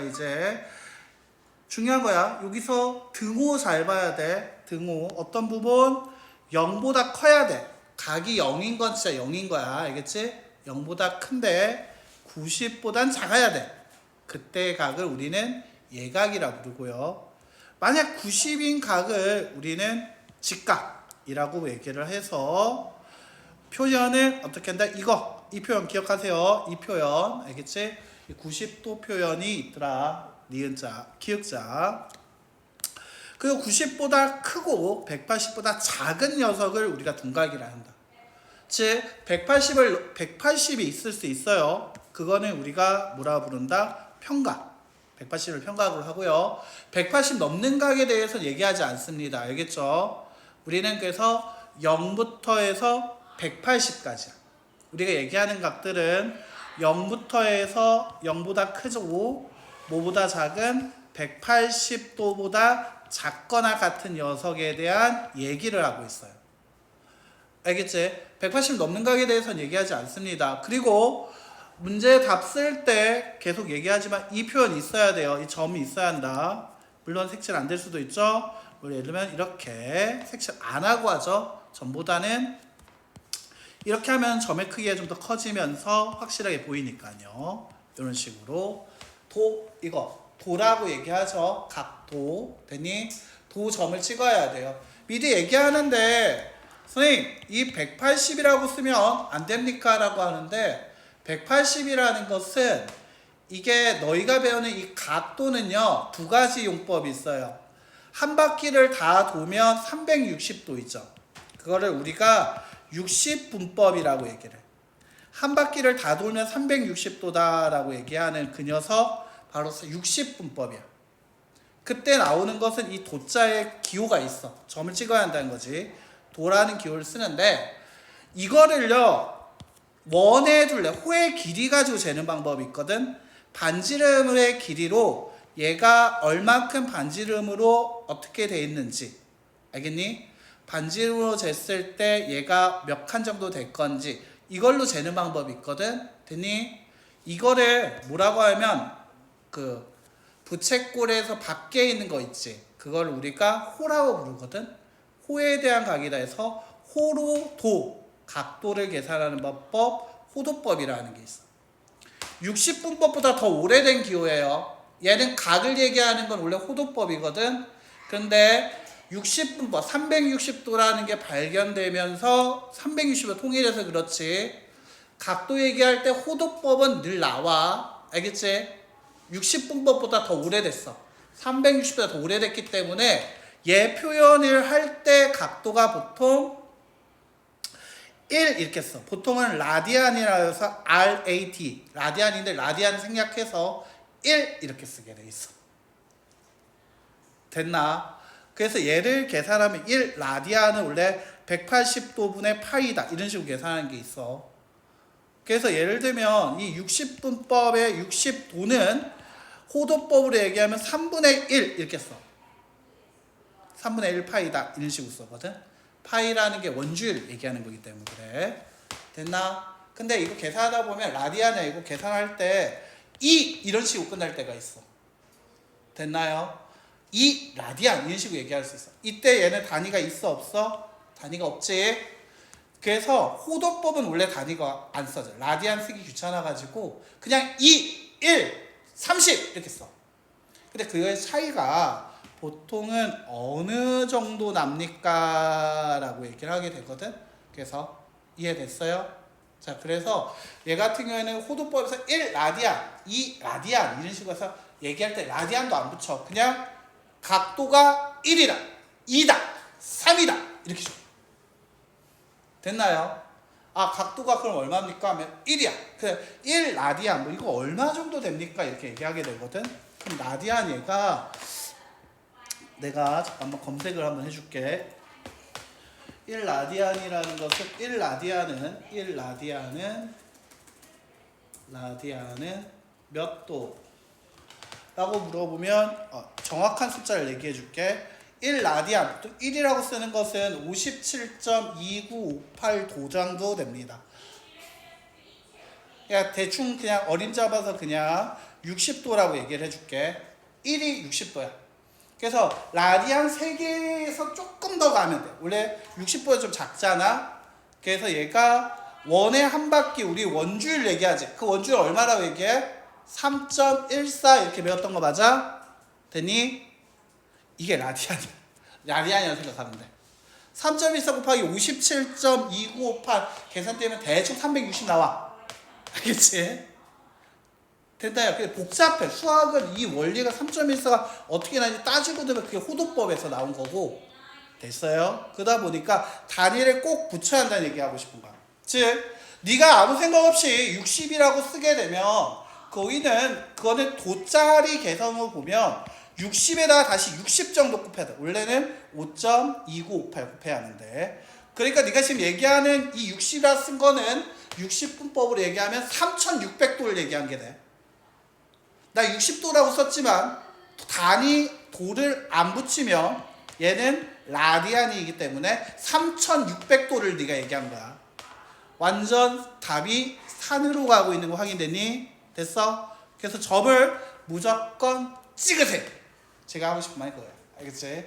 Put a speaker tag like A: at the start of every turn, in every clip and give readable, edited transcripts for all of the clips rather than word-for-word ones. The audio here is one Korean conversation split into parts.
A: 이제 중요한 거야. 여기서 등호 잘 봐야 돼. 등호 어떤 부분 0보다 커야 돼. 각이 0인 건 진짜 0인 거야. 알겠지? 0보다 큰데 90보단 작아야 돼. 그때 각을 우리는 예각이라고 부르고요. 만약 90인 각을 우리는 직각이라고 얘기를 해서 표현을 어떻게 한다? 이 표현 기억하세요. 이 표현 알겠지? 90도 표현이 있더라. 니은자, 기역자. 그리고 90보다 크고 180보다 작은 녀석을 우리가 둔각이라 한다. 즉 180이 있을 수 있어요. 그거는 우리가 뭐라 부른다? 편각. 180을 편각으로 하고요. 180 넘는 각에 대해서 얘기하지 않습니다. 알겠죠? 우리는 그래서 0부터 해서 180까지. 우리가 얘기하는 각들은 0부터 해서 0보다 크고 뭐보다 작은 180도보다 작거나 같은 녀석에 대한 얘기를 하고 있어요. 알겠지? 180 넘는 각에 대해서는 얘기하지 않습니다. 그리고 문제 답 쓸 때 계속 얘기하지만 이 표현이 있어야 돼요. 이 점이 있어야 한다. 물론 색칠 안 될 수도 있죠. 예를 들면 이렇게 색칠 안 하고 하죠. 점보다는 이렇게 하면 점의 크기가 좀 더 커지면서 확실하게 보이니까요. 이런 식으로 도라고 얘기하죠. 각도. 됐니? 도점을 찍어야 돼요. 미리 얘기하는데 선생님 이 180이라고 쓰면 안 됩니까? 라고 하는데 180이라는 것은 이게 너희가 배우는 이 각도는요. 두 가지 용법이 있어요. 한 바퀴를 다 돌면 360도 있죠. 그거를 우리가 60분법이라고 얘기를 해. 한 바퀴를 다 돌면 360도다라고 얘기하는 그 녀석 바로 60분법이야. 그때 나오는 것은 이 도자에 기호가 있어. 점을 찍어야 한다는 거지. 도라는 기호를 쓰는데 이거를요. 원에 둘레, 호의 길이 가지고 재는 방법이 있거든. 반지름의 길이로 얘가 얼만큼 반지름으로 어떻게 돼 있는지 알겠니? 반지름으로 쟀을 때 얘가 몇 칸 정도 될 건지 이걸로 재는 방법이 있거든. 됐니? 이거를 뭐라고 하면 그 부채꼴에서 밖에 있는 거 있지. 그걸 우리가 호라고 부르거든. 호에 대한 각이다 해서 호로 도 각도를 계산하는 방법 호도법이라는 게 있어. 60분법보다 더 오래된 기호예요. 얘는 각을 얘기하는 건 원래 호도법이거든. 그런데 60분법 360도라는 게 발견되면서 360도 통일해서 그렇지. 각도 얘기할 때 호도법은 늘 나와. 알겠지? 60분법보다 더 오래됐어. 360보다 더 오래됐기 때문에 얘 표현을 할 때 각도가 보통 1 이렇게 써. 보통은 라디안이라 해서 RAD 라디안인데 라디안 생략해서 1 이렇게 쓰게 돼 있어. 됐나? 그래서 얘를 계산하면 1 라디안은 원래 180도분의 파이다 이런 식으로 계산하는 게 있어. 그래서 예를 들면 이 60분법의 60도는 호도법으로 얘기하면 3분의 1 이렇게 써. 3분의 1 파이다 이런 식으로 써거든. 파이라는 게 원주율 얘기하는 거기 때문에 그래. 됐나? 근데 이거 계산하다 보면 라디안이야 이거 계산할 때 2 이런 식으로 끝날 때가 있어. 됐나요? 2 라디안 이런 식으로 얘기할 수 있어. 이때 얘는 단위가 있어 없어? 단위가 없지. 그래서 호도법은 원래 단위가 안 써져. 라디안 쓰기 귀찮아가지고 그냥 2, 1, 30 이렇게 써. 근데 그의 차이가 보통은 어느 정도 납니까? 라고 얘기를 하게 되거든. 그래서 이해됐어요? 자, 그래서 얘 같은 경우에는 호도법에서 1 라디안, 2 라디안 이런 식으로 해서 얘기할 때 라디안도 안 붙여. 그냥 각도가 1이다, 2다, 3이다 이렇게 줘. 됐나요? 아, 각도가 그럼 얼마입니까? 하면 1이야. 그래, 1 라디안 뭐 이거 얼마 정도 됩니까? 이렇게 얘기하게 되거든. 그럼 라디안 얘가 내가 잠깐만 검색을 한번 해줄게. 1 라디안이라는 것은 1 라디안은 몇 도? 라고 물어보면 정확한 숫자를 얘기해 줄게. 1 라디안, 또 1이라고 쓰는 것은 57.2958도 정도 됩니다. 그냥 대충 그냥 어림 잡아서 그냥 60도라고 얘기를 해줄게. 1이 60도야. 그래서 라디안 3개에서 조금 더 가면 돼. 원래 60보다 좀 작잖아. 그래서 얘가 원의 한 바퀴, 우리 원주율 얘기하지. 그 원주율 얼마라고 얘기해? 3.14 이렇게 배웠던 거 맞아? 됐니? 이게 라디안이야. 라디안이라고 생각하면 돼. 3.14 곱하기 57.2958 계산되면 대충 360 나와. 알겠지? 된다요. 근데 복잡해. 수학은 이 원리가 3.14가 어떻게 나는지 따지고 들면 그게 호도법에서 나온 거고. 됐어요? 그러다 보니까 단위를 꼭 붙여야 한다는 얘기하고 싶은 거야. 즉 네가 아무 생각 없이 60이라고 쓰게 되면 그거는 도짜리 개성을 보면 60에다가 다시 60 정도 곱해야 돼. 원래는 5.2958 곱해야 하는데, 그러니까 네가 지금 얘기하는 이 60이라 쓴 거는 60분법으로 얘기하면 3600도를 얘기한 게 돼. 나 60도라고 썼지만 단위 도를 안 붙이면 얘는 라디안이기 때문에 3600도를 네가 얘기한 거야. 완전 답이 산으로 가고 있는 거 확인됐니? 됐어? 그래서 점을 무조건 찍으세요. 제가 하고 싶은 말이 그거야. 알겠지?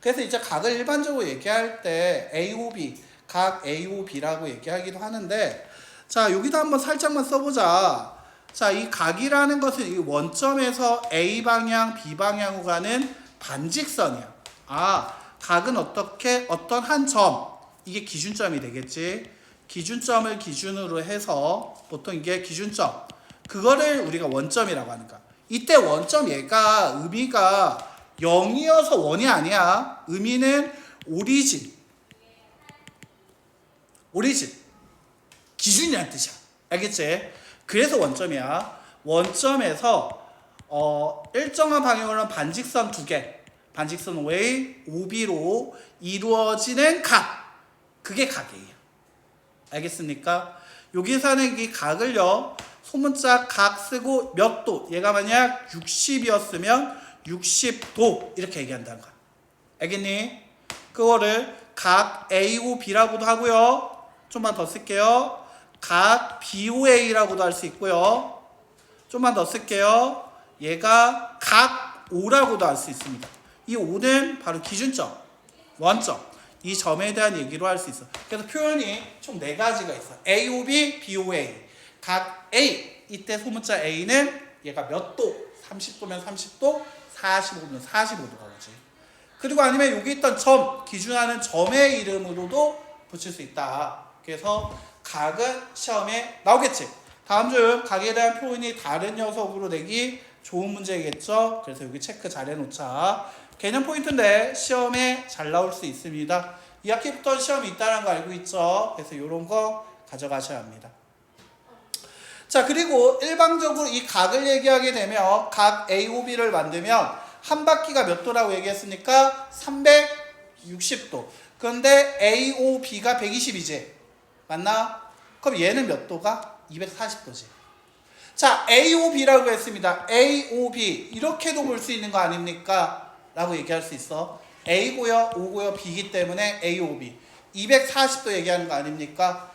A: 그래서 이제 각을 일반적으로 얘기할 때 AOB, 각 AOB라고 얘기하기도 하는데, 자 여기도 한번 살짝만 써보자. 자, 이 각이라는 것은 이 원점에서 A 방향, B 방향으로 가는 반직선이야. 아, 각은 어떤 한 점, 이게 기준점이 되겠지. 기준점을 기준으로 해서 보통 이게 기준점, 그거를 우리가 원점이라고 하는 거야. 이때 원점 얘가 의미가 0이어서 원이 아니야. 의미는 오리진, 기준이란 뜻이야. 알겠지? 그래서 원점이야. 원점에서 일정한 방향으로는 반직선 2개, 반직선 OA, OB로 이루어지는 각, 그게 각이에요. 알겠습니까? 여기서 하는 이 각을요, 소문자 각 쓰고 몇 도, 얘가 만약 60이었으면 60도 이렇게 얘기한다는 거야. 알겠니? 그거를 각 AOB라고도 하고요. 좀만 더 쓸게요. 각 BOA라고도 할 수 있고요. 좀만 더 쓸게요. 얘가 각 O라고도 할 수 있습니다. 이 O는 바로 기준점, 원점, 이 점에 대한 얘기로 할 수 있어. 그래서 표현이 총 4가지가 있어. AOB, BOA. 각 A, 이때 소문자 A는 얘가 몇 도? 30도면 30도, 45도면 45도가 오지. 그리고 아니면 여기 있던 점, 기준하는 점의 이름으로도 붙일 수 있다. 그래서 각은 시험에 나오겠지. 다음 중 각에 대한 표현이 다른 녀석으로 내기 좋은 문제겠죠. 그래서 여기 체크 잘 해놓자. 개념 포인트인데 시험에 잘 나올 수 있습니다. 2학기부터 시험이 있다는 거 알고 있죠. 그래서 이런 거 가져가셔야 합니다. 자, 그리고 일방적으로 이 각을 얘기하게 되면 각 AOB를 만들면 한 바퀴가 몇 도라고 얘기했습니까? 360도. 그런데 AOB가 120이지. 맞나? 그럼 얘는 몇 도가? 240도지. 자, AOB라고 했습니다. AOB. 이렇게도 볼 수 있는 거 아닙니까? 라고 얘기할 수 있어. A고요, O고요, B이기 때문에 AOB. 240도 얘기하는 거 아닙니까?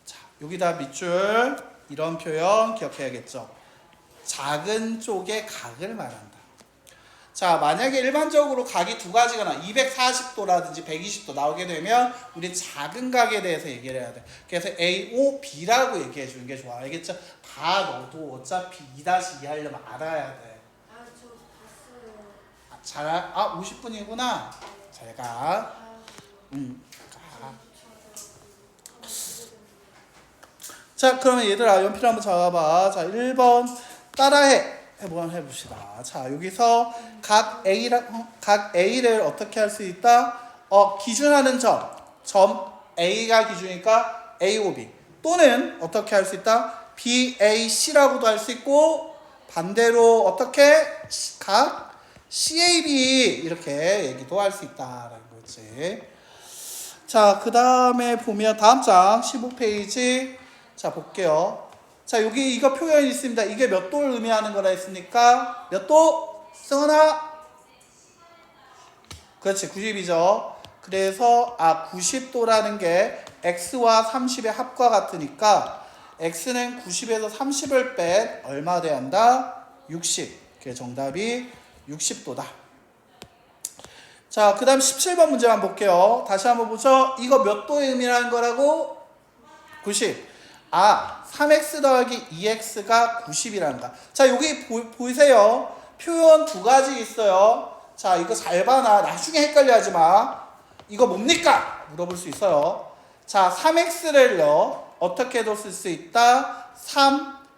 A: 자, 여기다 밑줄. 이런 표현 기억해야겠죠. 작은 쪽의 각을 말한다. 자, 만약에 일반적으로 각이 2가지가 나 240도라든지 120도 나오게 되면 우리 작은 각에 대해서 얘기를 해야 돼. 그래서 AOB라고 얘기해 주는 게 좋아. 알겠죠? 다 너도 어차피 2-2 하려면 알아야 돼.
B: 아, 저 봤어요.
A: 50분이구나. 잘 가. 가. 자, 그러면 얘들아 연필 한번 잡아봐. 자, 1번 따라해. 한번 해봅시다. 자, 여기서 각 A를 어떻게 할 수 있다? 기준하는 점 A가 기준이니까 AOB. 또는 어떻게 할 수 있다? BAC라고도 할 수 있고, 반대로 어떻게? 각 CAB 이렇게 얘기도 할 수 있다라는 거지. 자, 그 다음에 보면 다음 장 15페이지. 자, 볼게요. 자, 여기 이거 표현이 있습니다. 이게 몇 도를 의미하는 거라 했습니까? 몇 도? 승은아? 그렇지, 90이죠. 그래서 90도라는 게 x와 30의 합과 같으니까 x는 90에서 30을 뺀 얼마 돼야 한다? 60. 그게 정답이 60도다. 자, 그 다음 17번 문제 한번 볼게요. 다시 한번 보죠. 이거 몇 도의 의미라는 거라고? 90. 3x 더하기 2x가 90이라는 거. 자, 여기 보이세요? 표현 두 가지 있어요. 자, 이거 잘 봐놔. 나중에 헷갈려 하지 마. 이거 뭡니까? 물어볼 수 있어요. 자, 3x를요. 어떻게도 쓸 수 있다.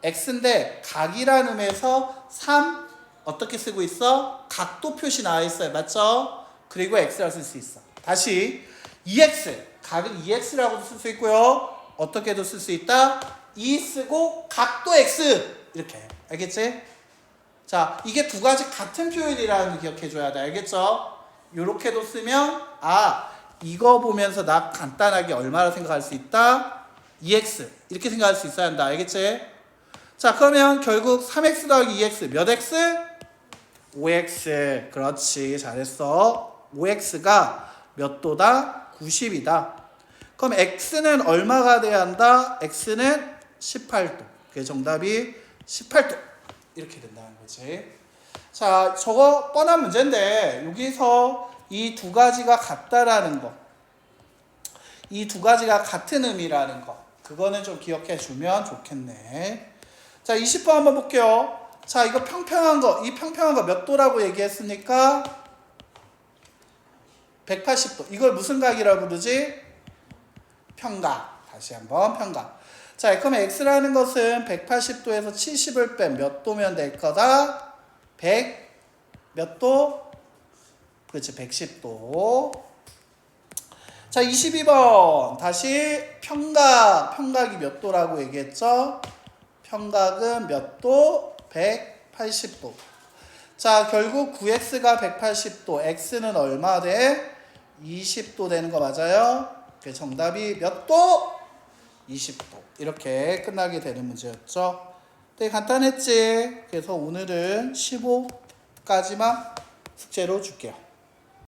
A: 3x인데 각이라는 의미에서 3 어떻게 쓰고 있어? 각도 표시 나와 있어요. 맞죠? 그리고 x라고 쓸 수 있어. 다시 2x. 각은 2x라고도 쓸 수 있고요. 어떻게도 쓸 수 있다. 2 쓰고 각도 x. 이렇게. 알겠지? 자, 이게 두 가지 같은 표현이라는 거 기억해 줘야 돼. 알겠죠? 요렇게도 쓰면 이거 보면서 나 간단하게 얼마나 생각할 수 있다? 2x. 이렇게 생각할 수 있어야 한다. 알겠지? 자, 그러면 결국 3x 더하기 2x 몇 x? 5x. 그렇지. 잘했어. 5x가 몇 도다? 90이다. 그럼 x는 얼마가 돼야 한다? x는 18도. 그게 정답이 18도. 이렇게 된다는 거지. 자, 저거 뻔한 문제인데 여기서 이 두 가지가 같다라는 거, 이 두 가지가 같은 의미라는 거, 그거는 좀 기억해 주면 좋겠네. 자, 20번 한번 볼게요. 자, 이거 평평한 거, 이 평평한 거 몇 도라고 얘기했습니까? 180도. 이걸 무슨 각이라고 부르지? 평각. 다시 한번 평각. 자, 그럼 x라는 것은 180도에서 70을 뺀 몇 도면 될 거다? 100 몇 도? 그렇지, 110도. 자, 22번. 다시 평각. 평각이 몇 도라고 얘기했죠? 평각은 몇 도? 180도. 자, 결국 9x가 180도, x는 얼마 돼? 20도 되는 거 맞아요? 그 정답이 몇 도? 20도. 이렇게 끝나게 되는 문제였죠. 되게 간단했지? 그래서 오늘은 15까지만 숙제로 줄게요.